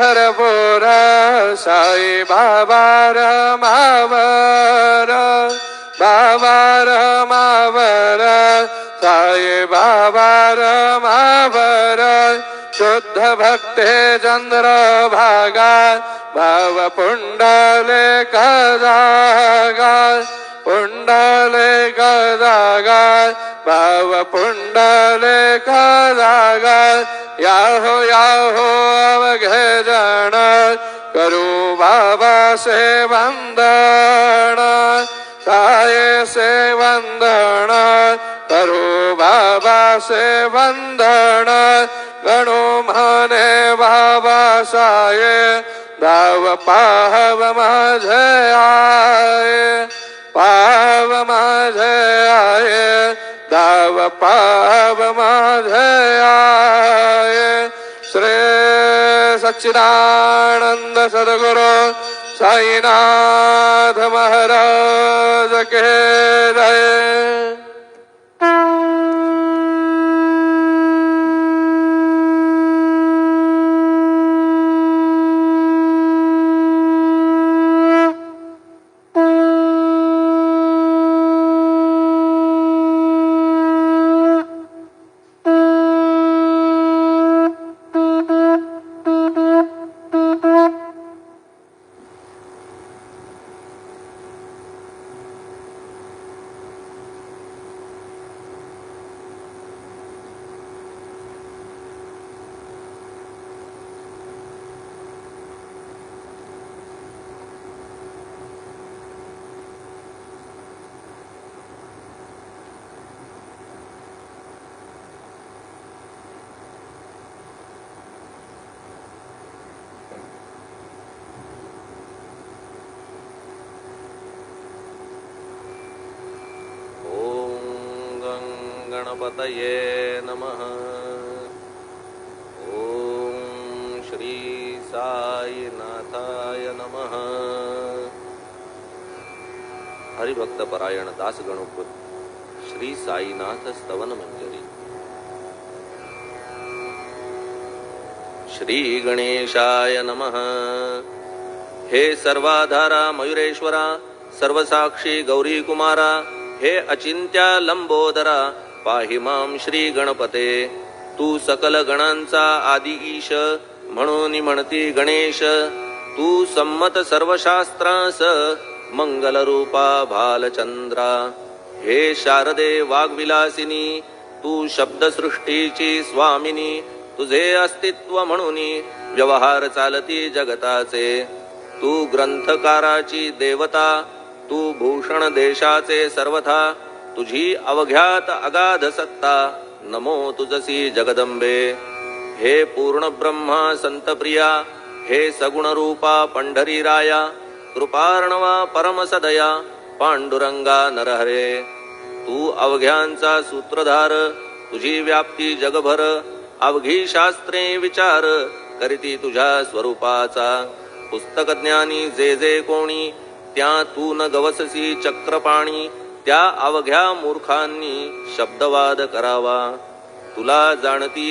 पंढरपूर साई बाबा रमावर बाबा रमावर साई बाबा रमावर शुद्ध भक्ते चंद्र भागा भाव पुंडले कदागा पुंडले कदागा भाव पुंडले कदागा याहो याहो अवघे जन करू बाबा से वंदन साये से वंदन करू बाबा से वंदन गणो म्हणे बाबा साये दाव पाहव माझे आये पाव माझे आये दाव पाव माझे आये श्री सच्चिदानंद सद्गुरु साईनाथ महाराज के जय। गणपतये नमः। ओम श्री साईनाथाय नमः। हरिभक्त परायण दास गणपत श्री साईनाथ स्तवन मंजरी। श्री गणेशाय नमः। हे सर्वाधारा मयुरेश्वरा सर्वसाक्षी गौरी कुमारा हे अचिंत्या लंबोदरा पाहि मां श्री गणपते। तू सकल गणांचा आदि ईश म्हणून म्हणती गणेश। तू संमत सर्व शास्त्रांस मंगल रूपा भालचंद्रा। हे शारदे वाग्विलासिनी तू शब्द सृष्टीची स्वामिनी। तुझे अस्तित्व म्हणून व्यवहार चालती जगताचे। तू ग्रंथकाराची देवता तू भूषण देशाचे सर्वथा। तुझी अवघ्यात अगाध सत्ता नमो तुझसी जगदंबे। हे पूर्ण ब्रह्मा संतप्रिया हे सगुण रूपा पंढरी राया। कृपार्णवा परम सदया पांडुरंगा नरहरे। तू अवघ्यांचा सूत्रधार तुझी व्याप्ती जगभर। अवघी शास्त्रे विचार करीती तुझ्या स्वरूपाचा। पुस्तक ज्ञानी जे जे कोणी त्या तू न गवससी चक्रपाणी। त्या अवघ्या मूर्खांनी शब्दवाद करावा। तुला जाणती